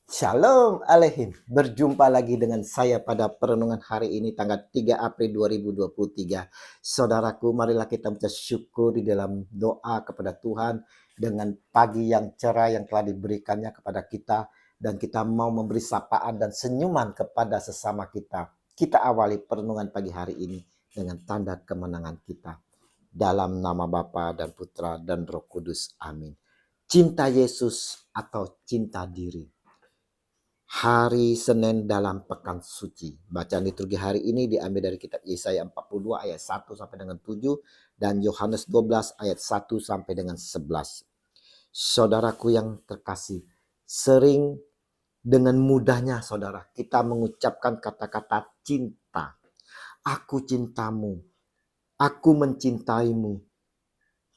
Shalom Aleihim. Berjumpa lagi dengan saya pada perenungan hari ini tanggal 3 April 2023. Saudaraku, marilah kita mengucap syukur di dalam doa kepada Tuhan dengan pagi yang cerah yang telah diberikannya kepada kita, dan kita mau memberi sapaan dan senyuman kepada sesama kita. Kita awali perenungan pagi hari ini dengan tanda kemenangan kita. Dalam nama Bapa dan Putra dan Roh Kudus. Amin. Cinta Yesus atau cinta diri. Hari Senin dalam Pekan Suci. Bacaan liturgi hari ini diambil dari kitab Yesaya 42 ayat 1 sampai dengan 7 dan Yohanes 12 ayat 1 sampai dengan 11. Saudaraku yang terkasih, sering dengan mudahnya saudara kita mengucapkan kata-kata cinta. Aku cintamu, aku mencintaimu.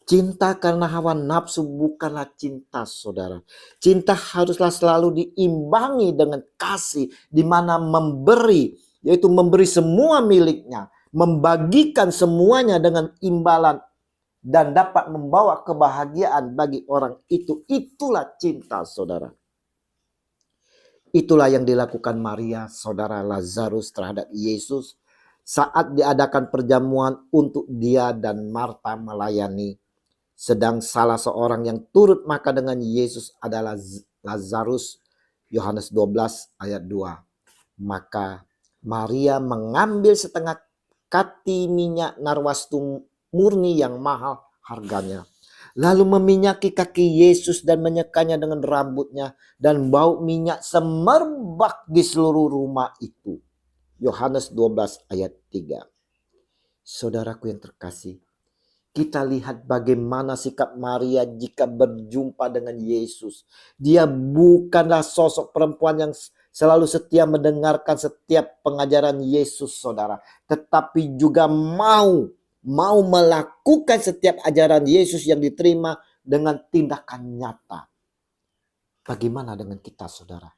Cinta karena hawa nafsu bukanlah cinta, saudara. Cinta haruslah selalu diimbangi dengan kasih, di mana memberi, yaitu memberi semua miliknya, membagikan semuanya dengan imbalan, dan dapat membawa kebahagiaan bagi orang itu. Itulah cinta, saudara. Itulah yang dilakukan Maria, saudara Lazarus, terhadap Yesus saat diadakan perjamuan untuk dia dan Marta melayani. Sedang salah seorang yang turut makan dengan Yesus adalah Lazarus. Yohanes 12 ayat 2. Maka Maria mengambil setengah kati minyak narwastu murni yang mahal harganya, lalu meminyaki kaki Yesus dan menyekanya dengan rambutnya, dan bau minyak semerbak di seluruh rumah itu. Yohanes 12 ayat 3. Saudaraku yang terkasih, kita lihat bagaimana sikap Maria jika berjumpa dengan Yesus. Dia bukanlah sosok perempuan yang selalu setia mendengarkan setiap pengajaran Yesus, saudara. Tetapi juga mau melakukan setiap ajaran Yesus yang diterima dengan tindakan nyata. Bagaimana dengan kita, saudara?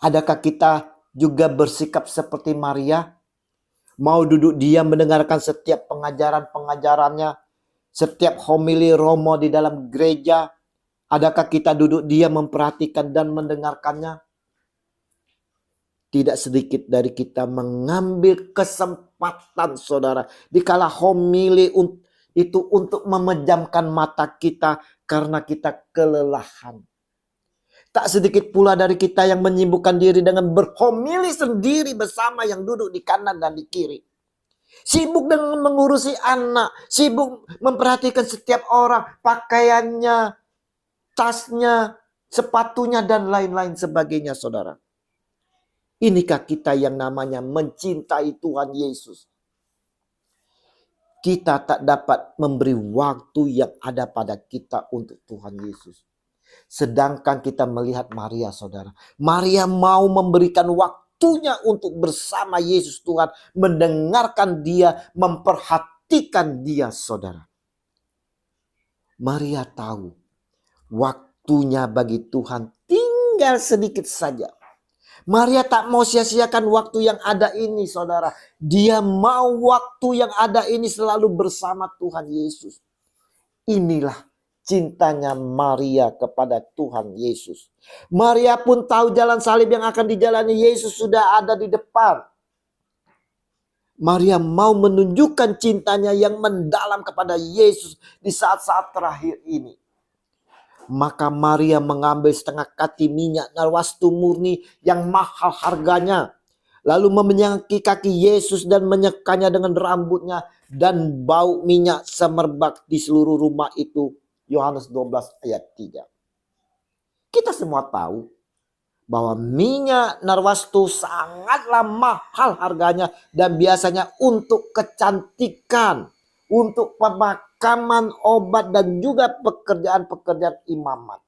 Adakah kita juga bersikap seperti Maria? Mau duduk diam mendengarkan setiap pengajarannya, setiap homili Romo di dalam gereja? Adakah kita duduk diam memperhatikan dan mendengarkannya? Tidak sedikit dari kita mengambil kesempatan, saudara, dikala homili itu untuk memejamkan mata kita karena kita kelelahan. Tak sedikit pula dari kita yang menyibukkan diri dengan berhomili sendiri bersama yang duduk di kanan dan di kiri. Sibuk dengan mengurusi anak, sibuk memperhatikan setiap orang, pakaiannya, tasnya, sepatunya, dan lain-lain sebagainya, saudara. Inikah kita yang namanya mencintai Tuhan Yesus? Kita tak dapat memberi waktu yang ada pada kita untuk Tuhan Yesus. Sedangkan kita melihat Maria, saudara. Maria mau memberikan waktunya untuk bersama Yesus Tuhan. Mendengarkan dia, memperhatikan dia, saudara. Maria tahu waktunya bagi Tuhan tinggal sedikit saja. Maria tak mau sia-siakan waktu yang ada ini, saudara. Dia mau waktu yang ada ini selalu bersama Tuhan Yesus. Inilah cintanya Maria kepada Tuhan Yesus. Maria pun tahu jalan salib yang akan dijalani Yesus sudah ada di depan. Maria mau menunjukkan cintanya yang mendalam kepada Yesus di saat-saat terakhir ini. Maka Maria mengambil setengah kati minyak narwastu murni yang mahal harganya, lalu meminyaki kaki Yesus dan menyekanya dengan rambutnya, dan bau minyak semerbak di seluruh rumah itu. Yohanes 12 ayat 3. Kita semua tahu bahwa minyak narwastu sangatlah mahal harganya, dan biasanya untuk kecantikan, untuk pemakaman, obat, dan juga pekerjaan-pekerjaan imamat.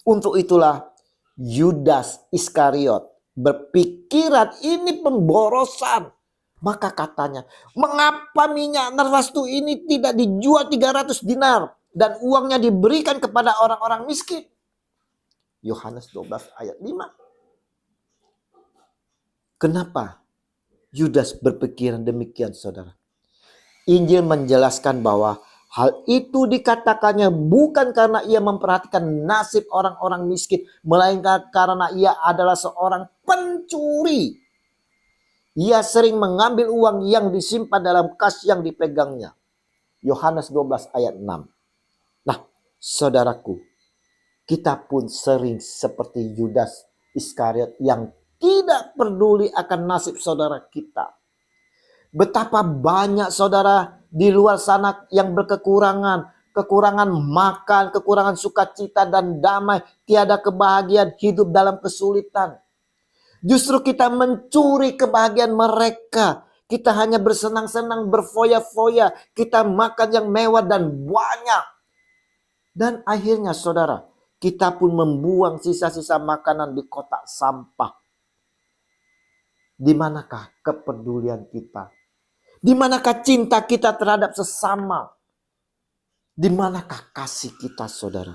Untuk itulah Yudas Iskariot berpikiran ini pemborosan. Maka katanya, mengapa minyak narwastu ini tidak dijual 300 dinar dan uangnya diberikan kepada orang-orang miskin? Yohanes 12 ayat 5. Kenapa Yudas berpikiran demikian, saudara? Injil menjelaskan bahwa Hal itu dikatakannya bukan karena ia memperhatikan nasib orang-orang miskin, melainkan karena ia adalah seorang pencuri. Ia sering mengambil uang yang disimpan dalam kas yang dipegangnya. Yohanes 12 ayat 6. Nah, saudaraku, kita pun sering seperti Yudas Iskariot yang tidak peduli akan nasib saudara kita. Betapa banyak saudara di luar sana yang berkekurangan, kekurangan makan, kekurangan sukacita dan damai, tiada kebahagiaan, hidup dalam kesulitan. Justru kita mencuri kebahagiaan mereka. Kita hanya bersenang-senang, berfoya-foya, kita makan yang mewah dan banyak. Dan akhirnya saudara, kita pun membuang sisa-sisa makanan di kotak sampah. Di manakah kepedulian kita? Di manakah cinta kita terhadap sesama? Di manakah kasih kita, saudara?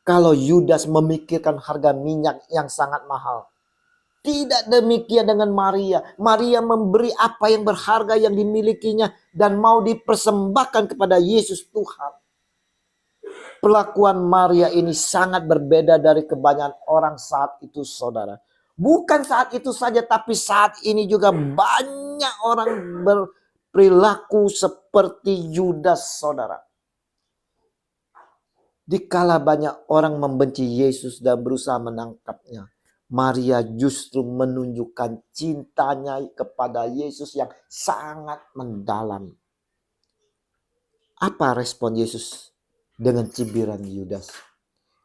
Kalau Yudas memikirkan harga minyak yang sangat mahal, tidak demikian dengan Maria. Maria memberi apa yang berharga yang dimilikinya dan mau dipersembahkan kepada Yesus Tuhan. Perlakuan Maria ini sangat berbeda dari kebanyakan orang saat itu, saudara. Bukan saat itu saja, tapi saat ini juga banyak orang berperilaku seperti Yudas, saudara. Dikala banyak orang membenci Yesus dan berusaha menangkapnya, Maria justru menunjukkan cintanya kepada Yesus yang sangat mendalam. Apa respon Yesus dengan cibiran Yudas?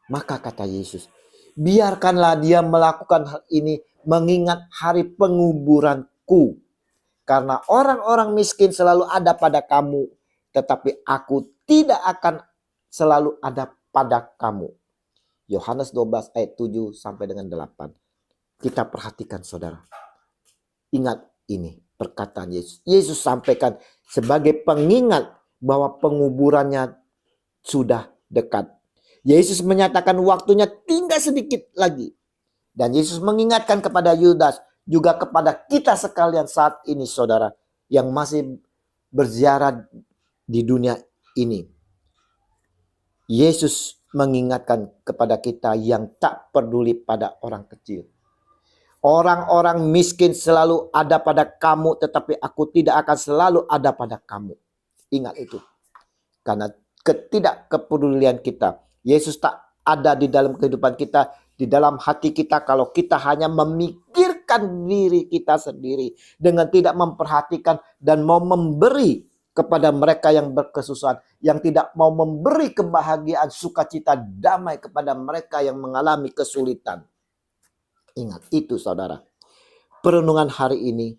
Maka kata Yesus, biarkanlah dia melakukan hal ini mengingat hari penguburanku. Karena orang-orang miskin selalu ada pada kamu, tetapi aku tidak akan selalu ada pada kamu. Yohanes 12 ayat 7 sampai dengan 8. Kita perhatikan saudara. Ingat ini perkataan Yesus. Yesus sampaikan sebagai pengingat bahwa penguburannya sudah dekat. Yesus menyatakan waktunya tinggal sedikit lagi. Dan Yesus mengingatkan kepada Yudas, juga kepada kita sekalian saat ini saudara, yang masih berziarah di dunia ini. Yesus mengingatkan kepada kita yang tak peduli pada orang kecil. Orang-orang miskin selalu ada pada kamu, tetapi aku tidak akan selalu ada pada kamu. Ingat itu. Karena ketidakkepedulian kita, Yesus tak ada di dalam kehidupan kita, di dalam hati kita, kalau kita hanya memikirkan diri kita sendiri dengan tidak memperhatikan dan mau memberi kepada mereka yang berkesusahan, yang tidak mau memberi kebahagiaan, sukacita, damai kepada mereka yang mengalami kesulitan. Ingat itu saudara. Perenungan hari ini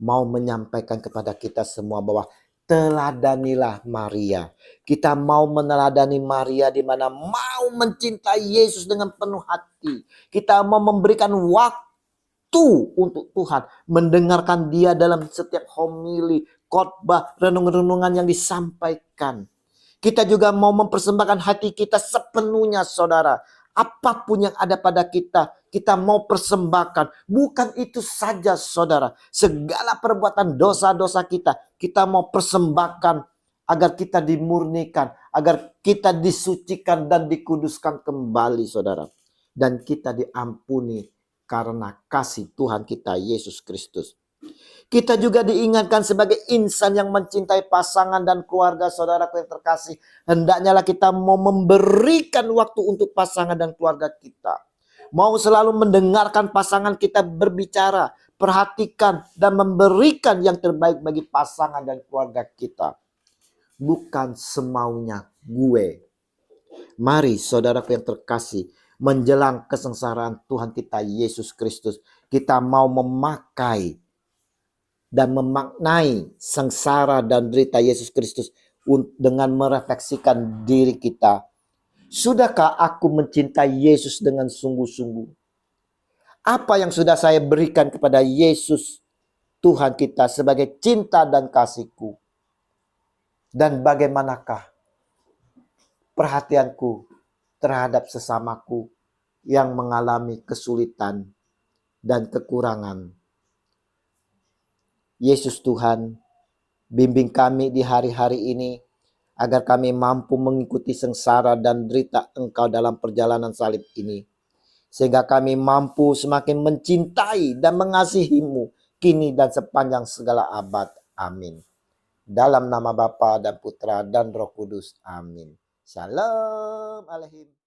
mau menyampaikan kepada kita semua bahwa teladanilah Maria. Kita mau meneladani Maria di mana mau mencintai Yesus dengan penuh hati. Kita mau memberikan waktu untuk Tuhan, mendengarkan Dia dalam setiap homili, khotbah, renungan-renungan yang disampaikan. Kita juga mau mempersembahkan hati kita sepenuhnya saudara. Apapun yang ada pada kita, kita mau persembahkan. Bukan itu saja saudara. Segala perbuatan dosa-dosa kita mau persembahkan agar kita dimurnikan, agar kita disucikan dan dikuduskan kembali saudara. Dan kita diampuni karena kasih Tuhan kita Yesus Kristus. Kita juga diingatkan sebagai insan yang mencintai pasangan dan keluarga saudara yang terkasih. Hendaknya kita mau memberikan waktu untuk pasangan dan keluarga kita. Mau selalu mendengarkan pasangan kita berbicara. Perhatikan dan memberikan yang terbaik bagi pasangan dan keluarga kita. Bukan semaunya gue. Mari saudaraku yang terkasih, menjelang kesengsaraan Tuhan kita Yesus Kristus, kita mau memakai dan memaknai sengsara dan derita Yesus Kristus dengan merefleksikan diri kita. Sudahkah aku mencintai Yesus dengan sungguh-sungguh? Apa yang sudah saya berikan kepada Yesus Tuhan kita sebagai cinta dan kasihku? Dan bagaimanakah perhatianku terhadap sesamaku yang mengalami kesulitan dan kekurangan? Yesus Tuhan, bimbing kami di hari-hari ini agar kami mampu mengikuti sengsara dan derita Engkau dalam perjalanan salib ini, sehingga kami mampu semakin mencintai dan mengasihi-Mu kini dan sepanjang segala abad. Amin. Dalam nama Bapa dan Putra dan Roh Kudus. Amin. Shalom Aleihim.